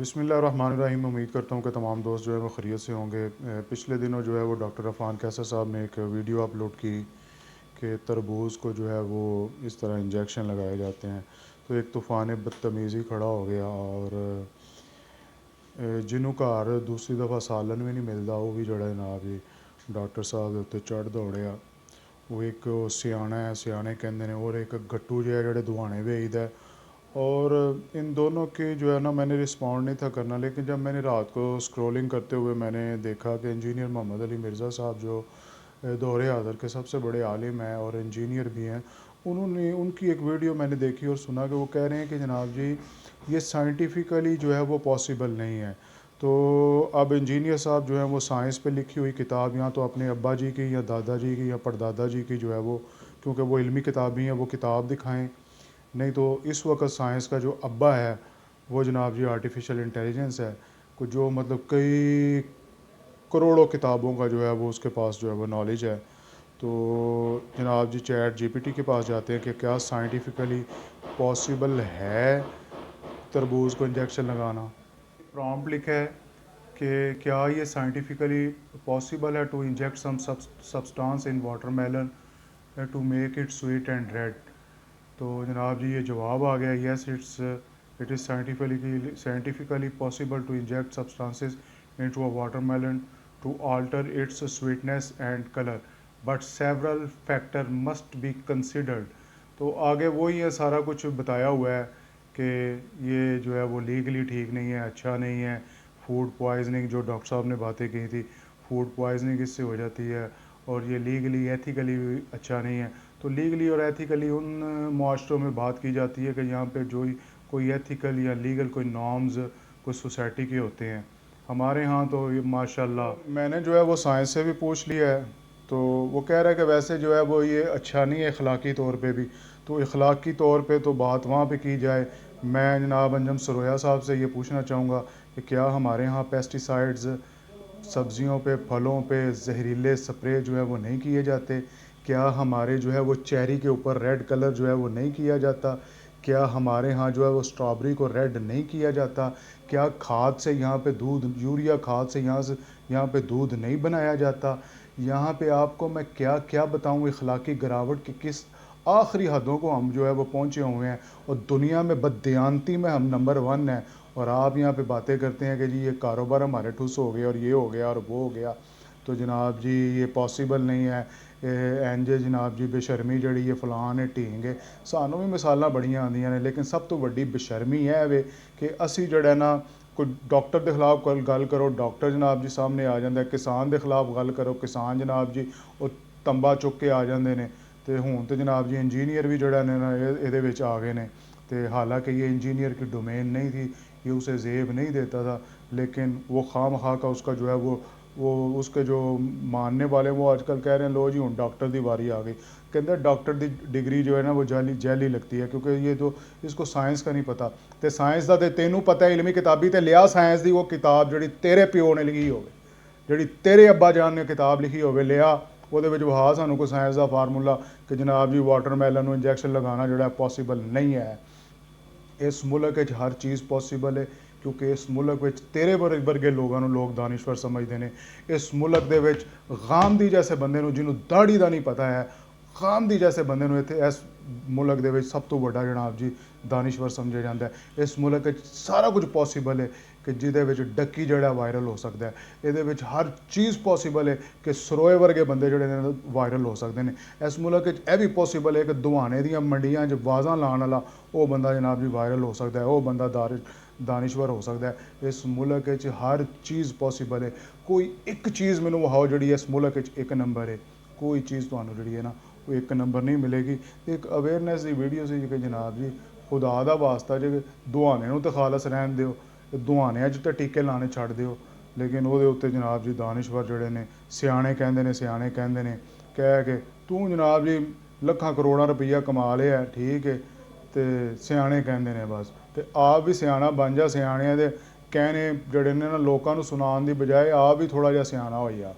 बिस्मिल्लाहिर्रहमानिर्रहीम। उम्मीद करता हूँ कि तमाम दोस्त जो है वो ख़ैरियत से होंगे। पिछले दिनों जो है वो डॉक्टर अफ़ान कैसर साहब ने एक वीडियो अपलोड की कि तरबूज को जो है वो इस तरह इंजेक्शन लगाए जाते हैं। तो एक तूफ़ान बदतमीज़ी खड़ा हो गया और जिन्हों घर दूसरी दफ़ा सालन भी नहीं मिलता वो भी जड़ा जनाब जी डॉक्टर साहब के उत्ते चढ़ दौड़िया। वो एक सियाना है, सियाने कहते हैं, और एक गट्टू जो है जड़े दुआने भेजदा है। और इन दोनों की जो है ना मैंने रिस्पॉन्ड नहीं था करना, लेकिन जब मैंने रात को स्क्रॉलिंग करते हुए मैंने देखा कि इंजीनियर मोहम्मद अली मिर्ज़ा साहब जो दौरे हाज़िर के सबसे बड़े आलिम हैं और इंजीनियर भी हैं, उन्होंने उनकी एक वीडियो मैंने देखी और सुना कि वो कह रहे हैं कि जनाब जी ये साइंटिफिकली जो है वो पॉसिबल नहीं है। तो अब इंजीनियर साहब जो हैं वो साइंस पे लिखी हुई किताब या तो अपने अब्बा जी की या दादाजी की या परदादा जी की जो है वो, क्योंकि वो इल्मी किताब भी हैं, वो किताब दिखाएं। नहीं तो इस वक्त साइंस का जो अब्बा है वो जनाब जी आर्टिफिशियल इंटेलिजेंस है, कुछ जो मतलब कई करोड़ों किताबों का जो है वो उसके पास जो है वो नॉलेज है। तो जनाब जी चैट जीपीटी के पास जाते हैं कि क्या साइंटिफिकली पॉसिबल है तरबूज को इंजेक्शन लगाना। प्रॉम्प्ट लिखा है कि क्या ये साइंटिफिकली पॉसिबल है to inject some substance in watermelon to make it sweet and red. तो जनाब जी ये जवाब आ गया, yes it is scientifically possible to inject substances into a watermelon to alter its sweetness and color but several factor must be considered। तो आगे वही है, सारा कुछ बताया हुआ है कि ये जो है वो लीगली ठीक नहीं है, अच्छा नहीं है। फूड पॉइजनिंग जो डॉक्टर साहब ने बातें की थी, फूड पॉइजनिंग इससे हो जाती है और ये लीगली एथिकली अच्छा नहीं है। तो लीगली और एथिकली उन माशरों में बात की जाती है कि यहाँ पे जो कोई एथिकल या लीगल कोई नॉर्म्स कोई सोसाइटी के होते हैं। हमारे यहाँ तो ये माशाल्लाह मैंने जो है वो साइंस से भी पूछ लिया है, तो वो कह रहा है कि वैसे जो है वो ये अच्छा नहीं है अखलाकी तौर पे भी। तो अखलाकी तौर पे तो बात वहाँ पे की जाए। मैं जनाब अंजम सरोया साहब से ये पूछना चाहूँगा कि क्या हमारे यहाँ पेस्टिसाइड्स सब्जियों पे फलों पे जहरीले स्प्रे जो है वो नहीं किए जाते? क्या हमारे जो है वो चेरी के ऊपर रेड कलर जो है वो नहीं किया जाता? क्या हमारे यहाँ जो है वो स्ट्रॉबेरी को रेड नहीं किया जाता? क्या खाद से यहाँ पे दूध, यूरिया खाद से यहाँ पे दूध नहीं बनाया जाता? यहाँ पे आपको मैं क्या क्या बताऊँ, इखलाकी गिरावट की किस आखिरी हदों को हम जो है वो पहुँचे हुए हैं। और दुनिया में बददियानती में हम नंबर 1 हैं, और आप यहाँ पे बातें करते हैं कि जी ये कारोबार हमारे ठुस हो गए और ये हो गया और वो हो गया। तो जनाब जी ये पॉसिबल नहीं है। इंज जनाब जी बेशर्मी जड़ी ये फलां ने ढींग है, सानू भी मिसालां बड़ियां आंदियां ने, लेकिन सब तो वड्डी बेशर्मी है वे कि असी जड़ा ना कोई डॉक्टर के खिलाफ गल करो, डॉक्टर जनाब जी सामने आ जाता है। किसान के खिलाफ गल करो, किसान जनाब जी वो तंबा चुक के आ जाते हैं। तो हुण तो जनाब जी इंजीनियर भी जड़ा ने ना ये आ गए ने। तो हालांकि ये इंजीनियर की डोमेन नहीं थी, ये उसे जेब नहीं देता था, लेकिन वो खाम खा का उसका जो है वो उसके जो मानने वाले वो आजकल कह रहे हैं लो जी हूँ डॉक्टर की वारी आ गई। कहते डॉक्टर की डिग्री जो है ना वो जैली लगती है, क्योंकि ये तो इसको साइंस का नहीं पता। तो साइंस का तो तेनू पता है, इलमी किताबी तो लिया साइंस की वो किताब जी तेरे प्यो ने लिखी हो, जी तेरे अब्बा जान ने किताब लिखी हो, लिया वो वहा सानू कोई साइंस का फार्मूला कि जनाब जी वाटरमेलन इंजैक्शन लगाना जोड़ा पॉसीबल नहीं है। इस मुल्क हर चीज़ पॉसीबल है, क्योंकि इस मुल्क तेरे वर्गे लोगों लोग दानिश्वर समझते हैं। इस मुल्क दे गांधी जैसे बंदे जिन्होंने दाड़ी का नहीं पता है, गांधी जैसे बंदे इतने इस मुल्क दे सब तो बड़ा जनाब जी दानिश्वर समझा जाता है। इस मुल्क सारा कुछ पॉसीबल है कि जिदे डक्की जड़ा वायरल हो सकता है। ये हर चीज़ पॉसीबल है कि सरोए वर्गे बंदे जड़े वायरल हो सकते हैं। इस मुल्क यह भी पॉसीबल है कि दुहाने दी मंडियां वाजा लाने वाला वो बंदा जनाब जी वायरल हो सकता है, वो बंदा दानिश्वर हो सकता है। इस मुल्क हर चीज़ पॉसीबल है। कोई एक चीज़ मैनू वहाओ जी इस मुल्क एक नंबर है, कोई चीज़ तो जी है ना वो एक नंबर नहीं मिलेगी। एक अवेयरनेस की वीडियो से कि जनाब जी खुदा का वास्ता जे दुहाने तो खालस रहन दो, दुहाने तो टीके लाने छड़ दो, लेकिन वो उत्ते जनाब जी दानिश्वर जड़े ने सियाने कहते हैं, सियाने कहते हैं कह के तू जनाब जी लखां करोड़ां रुपया कमा लिया, ठीक है, तो सियाने कहते हैं बस। तो आप भी सियाना बन जा, सियाणियां दे कहने जड़े ने ना लोगों को सुनाने की बजाय आप भी थोड़ा जिहा सियाना हो जा।